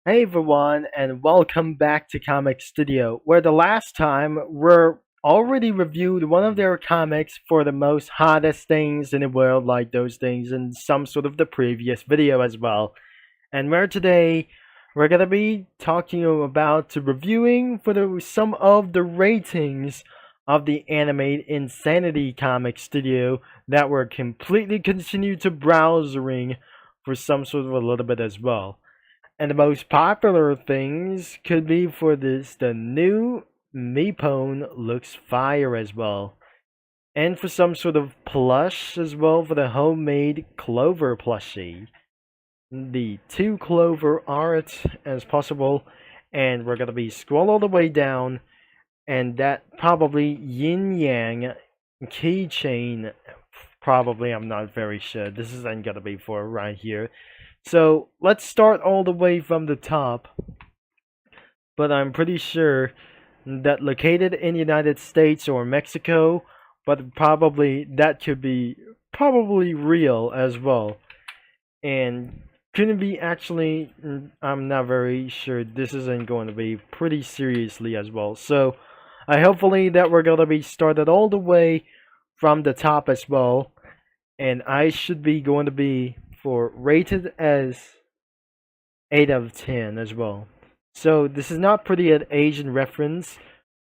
Hey everyone, and welcome back to Comic Studio, where the last time we're already reviewed one of their comics for the most hottest things in the world, like those things in some sort of the previous video as well. And where today we're gonna be talking about reviewing for some of the ratings of the Animate Insanity Comic Studio that we're completely continue to browsing for some sort of a little bit as well. And the most popular things could be for this the new Meepone looks fire as well. And for some sort of plush as well for the homemade Clover plushie. The two Clover art as possible. And we're gonna be scroll all the way down. And that probably Yinyang Keychain. Probably, I'm not very sure. This isn't gonna be for right here. So let's start all the way from the top. But I'm pretty sure that located in the United States or Mexico, but probably that could be probably real as well. And couldn't be actually, I'm not very sure this isn't going to be pretty seriously as well. So I hopefully that we're going to be started all the way from the top as well. And I should be going to be for rated as 8 out of 10 as well. So this is not pretty at Asian reference.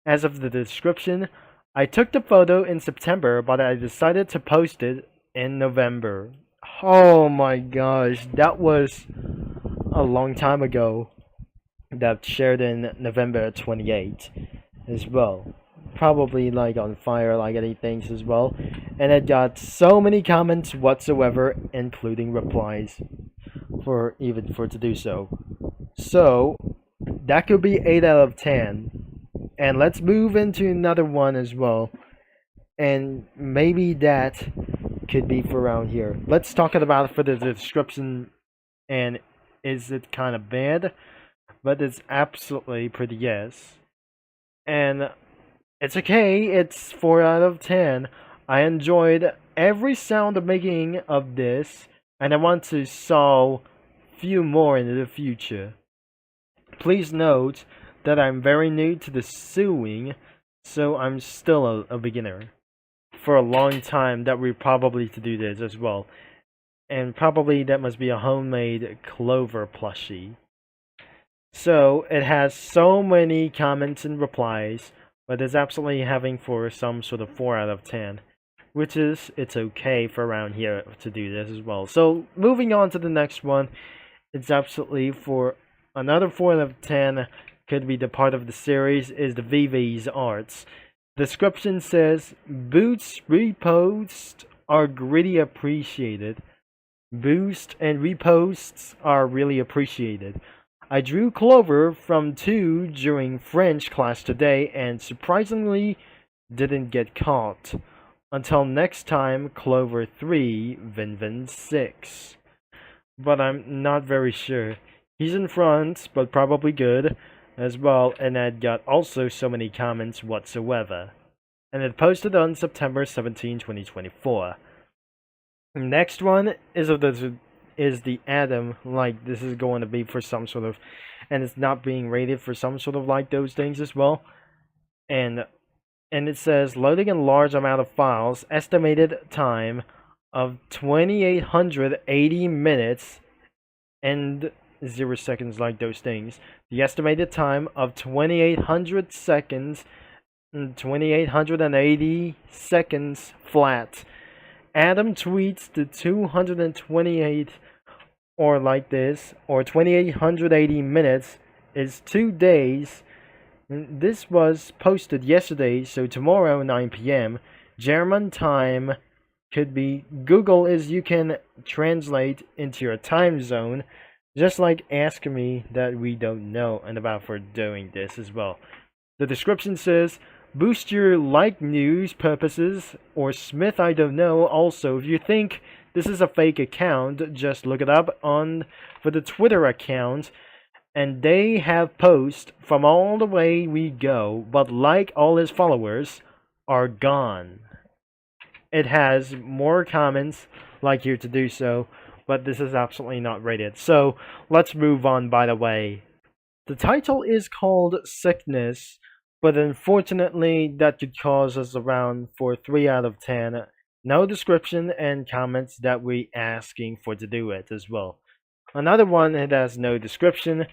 As of the description, I took the photo in September, but I decided to post it in November. Oh my gosh, that was a long time ago. That shared in November 28th as well. Probably like on fire, like anything as well. And it got so many comments whatsoever, including replies for even for to do so. So that could be 8 out of 10. And let's move into another one as well. And maybe that could be for around here. Let's talk about it for the description. And is it kind of bad? But it's absolutely pretty yes. And it's okay. It's 4 out of 10. I enjoyed every sound of making of this. And I want to saw few more in the future. Please note that I'm very new to the sewing, so I'm still a beginner. For a long time that we probably to do this as well. And probably that must be a homemade Clover plushie. So it has so many comments and replies, but it's absolutely having for some sort of 4 out of 10. Which is, it's okay for around here to do this as well. So moving on to the next one, it's absolutely for another 4 out of 10 could be the part of the series is the VV's arts. Description says, boosts reposts are gritty appreciated. Boost and reposts are really appreciated. I drew Clover from 2 during French class today and surprisingly didn't get caught. Until next time, Clover 3, Vin 6. But I'm not very sure. He's in front, but probably good as well, and it got also so many comments whatsoever. And it posted on September 17, 2024. Next one is the Adam, like this is going to be for some sort of, and it's not being rated for some sort of like those things as well. And it says loading a large amount of files, estimated time of 2880 minutes and 0 seconds, like those things. The estimated time of 2800 seconds, 2880 seconds flat. Adam tweets the 228 or like this, or 2880 minutes is 2 days. This was posted yesterday, so tomorrow 9 p.m. German time could be Google is you can translate into your time zone, just like Ask Me that we don't know and about for doing this as well. The description says, boost your like news purposes, or Smith I don't know. Also, if you think this is a fake account, just look it up on for the Twitter account. And they have posts from all the way we go, but like all his followers are gone. It has more comments like here to do so, but this is absolutely not rated. So let's move on, by the way. The title is called Sickness, but unfortunately that could cause us around for 3 out of 10. No description and comments that we asking for to do it as well. Another one, it has no description,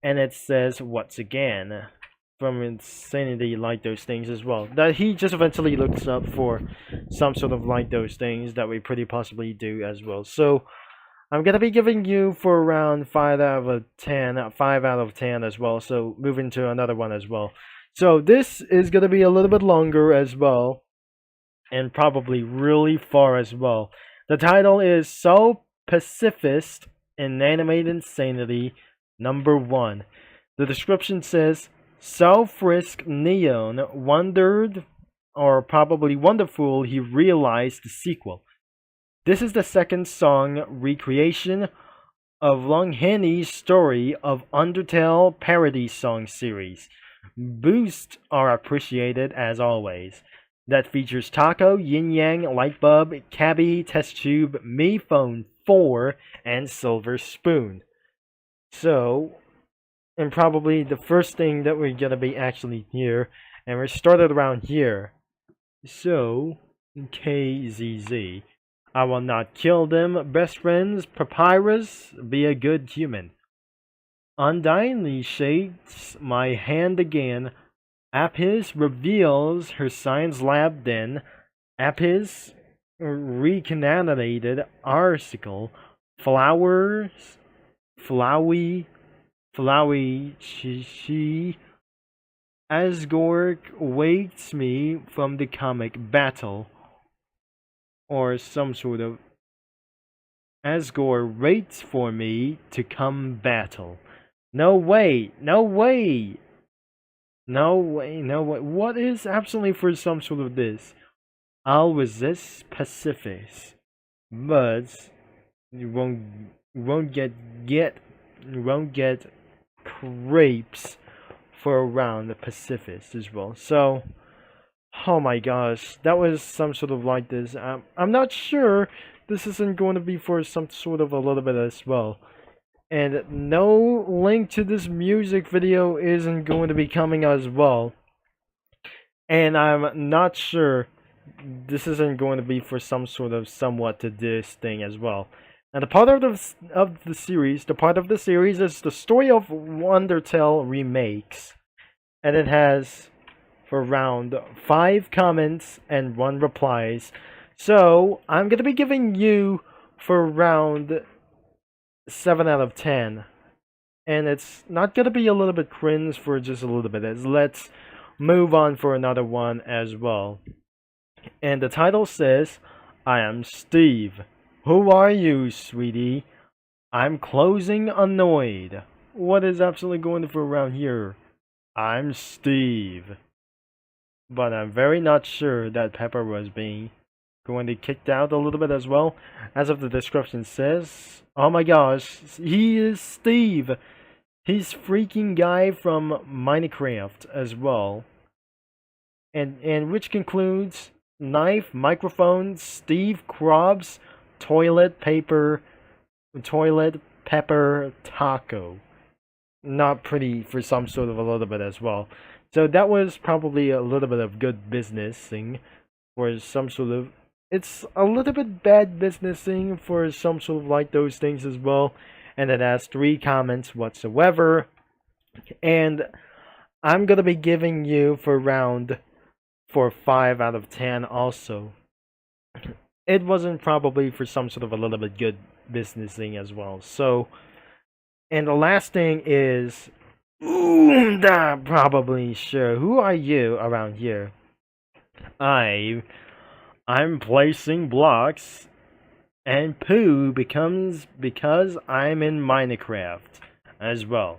and it says once again from Insanity, like those things as well. That he just eventually looks up for some sort of like those things that we pretty possibly do as well. So I'm gonna be giving you for around 5 out of 10, 5 out of 10 as well. So moving to another one as well. So this is gonna be a little bit longer as well, and probably really far as well. The title is So Pacifist, Inanimate Insanity #1. The description says, so frisk Neon wondered, or probably wonderful, he realized the sequel. This is the second song recreation of Longhenny's story of Undertale parody song series. Boosts are appreciated as always. That features Taco, Yinyang, Lightbulb, Cabby, Test Tube, Me Phone 4, and Silver Spoon. So, and probably the first thing that we're gonna be actually here, and we started around here. So, KZZ. I will not kill them, best friends, Papyrus, be a good human. Undyingly shakes my hand again. Apis reveals her science lab den. Apis recanonicated article. Flowers, flowy, she Asgore wakes me from the comic battle, or some sort of Asgore waits for me to come battle. No way, no way, no way, no way. What is absolutely for some sort of this? I'll resist Pacifist, but you won't get crepes for around the Pacifist as well. So, oh my gosh, that was some sort of like this. I'm not sure this isn't going to be for some sort of a little bit as well. And no link to this music video isn't going to be coming as well. And I'm not sure this isn't going to be for some sort of somewhat to this thing as well. And the part of the series is the story of Undertale remakes, and it has for around 5 comments and 1 replies. So I'm gonna be giving you for around 7 out of 10, and it's not gonna be a little bit cringe for just a little bit. Let's move on for another one as well. And the title says, I am Steve. Who are you, sweetie? I'm closing annoyed. What is absolutely going for around here? I'm Steve. But I'm very not sure that Pepper was being going to kicked out a little bit as well. As of the description says, oh my gosh, he is Steve. He's freaking guy from Minecraft as well. And which concludes knife, microphone, Steve Krabs, toilet pepper taco. Not pretty for some sort of a little bit as well. So that was probably a little bit of good business thing for some sort of, it's a little bit bad business thing for some sort of like those things as well. And it has 3 comments whatsoever. And I'm gonna be giving you for 5 out of 10 also. It wasn't probably for some sort of a little bit good business thing as well. So, and the last thing is, probably sure. Who are you around here? I'm placing blocks, and poo becomes because I'm in Minecraft as well.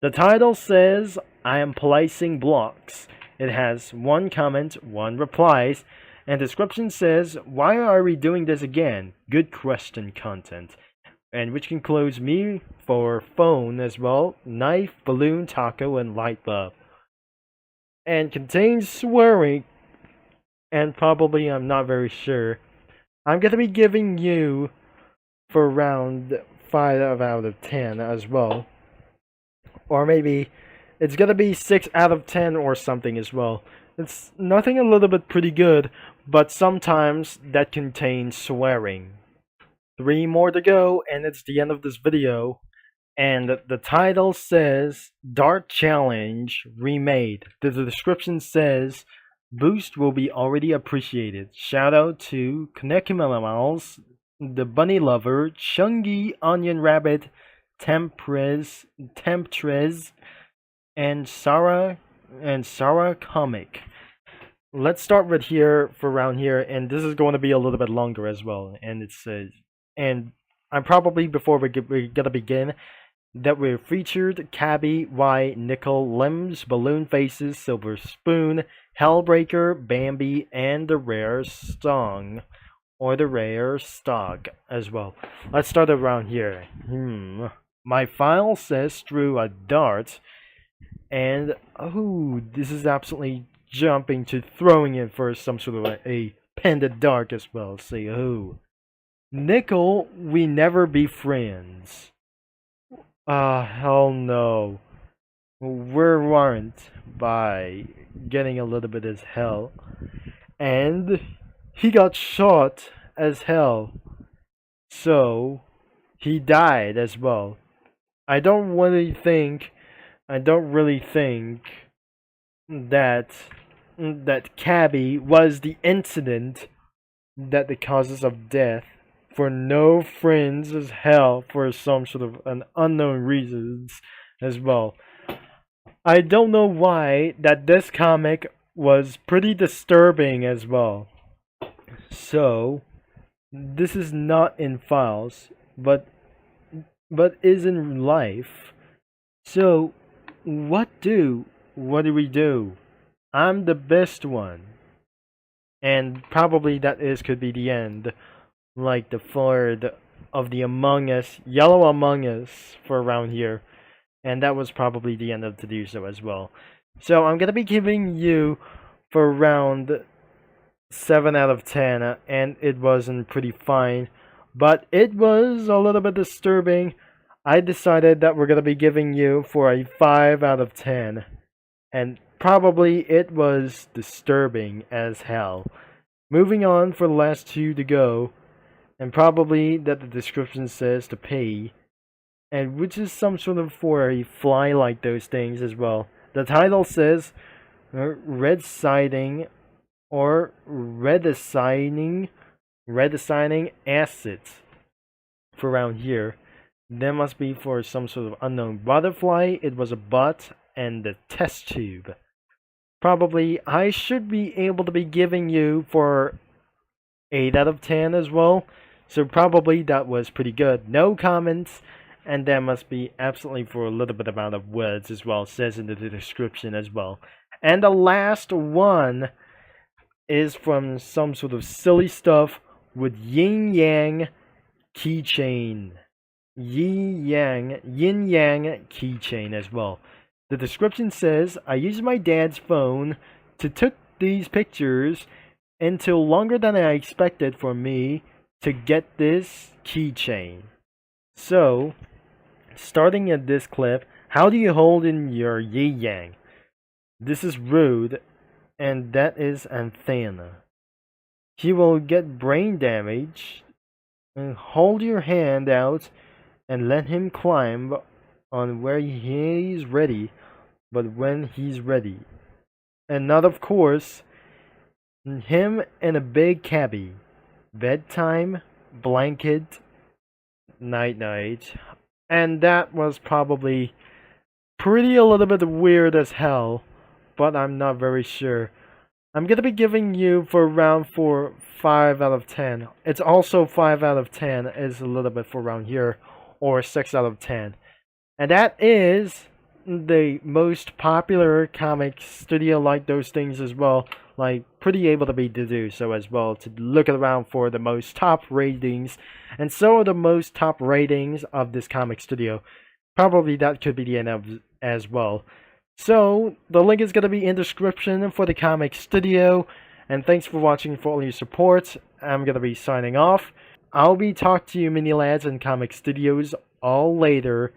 The title says I am placing blocks. It has 1 comment, 1 replies, and description says, why are we doing this again? Good question content. And which concludes me for phone as well, knife, balloon, taco, and light bulb. And contains swearing, and probably I'm not very sure. I'm gonna be giving you for around 5 out of 10 as well. Or maybe it's gonna be 6 out of 10 or something as well. It's nothing a little bit pretty good, but sometimes that contains swearing. 3 more to go, and it's the end of this video. And the title says Dark Challenge Remade. The description says boost will be already appreciated. Shout out to Konekumalamals, the Bunny Lover, Chungi, Onion Rabbit, Temptrez, and Sarah Comic. Let's start with here for around here, and this is going to be a little bit longer as well. And it says, and I'm probably before we're gonna begin, that we're featured Cabby, Y, Nickel, Limbs, Balloon Faces, Silver Spoon, Hellbreaker, Bambi, and the Rare Song, or the Rare Stock as well. Let's start around here. My file says through a dart, and oh, this is absolutely jumping to throwing it for some sort of a Panda Dark as well. Say, oh, Nickel, we never be friends. Hell no. We're warned by getting a little bit as hell. And he got shot as hell. So, he died as well. I don't really think that Cabby was the incident that the causes of death for no friends as hell for some sort of an unknown reasons as well. I don't know why that this comic was pretty disturbing as well. So this is not in files, but is in life. So what do we do? I'm the best one. And probably that could be the end. Like the third of the Among Us, Yellow Among Us for around here. And that was probably the end of to do so as well. So I'm gonna be giving you for around 7 out of 10, and it wasn't pretty fine, but it was a little bit disturbing. I decided that we're gonna be giving you for a 5 out of 10, and probably it was disturbing as hell. Moving on for the last 2 to go, and probably that the description says to pay, and which is some sort of for a fly like those things as well. The title says red siding or redesigning assets for around here. That must be for some sort of unknown butterfly. It was a butt and the test tube. Probably I should be able to be giving you for 8 out of 10 as well. So probably that was pretty good. No comments, and that must be absolutely for a little bit amount of words as well. It says in the description as well. And the last one is from some sort of silly stuff with Yinyang Keychain. Yinyang Keychain as well. The description says, I used my dad's phone to took these pictures until longer than I expected for me to get this keychain. So, starting at this clip, how do you hold in your Yinyang? This is rude, and that is antenna. He will get brain damage, and hold your hand out and let him climb on where he's ready, but when he's ready. And not of course, him in a big cabby. Bedtime, blanket, night. And that was probably pretty a little bit weird as hell, but I'm not very sure. I'm gonna be giving you for around 5 out of 10. It's also 5 out of 10 is a little bit for around here, or 6 out of 10. And that is the most popular comic studio like those things as well. Like pretty able to be to do so as well, to look around for the most top ratings, and so are the most top ratings of this comic studio. Probably that could be the end of as well. So the link is going to be in the description for the comic studio, and thanks for watching, for all your support. I'm going to be signing off. I'll be talking to you, mini lads and comic studios, all later.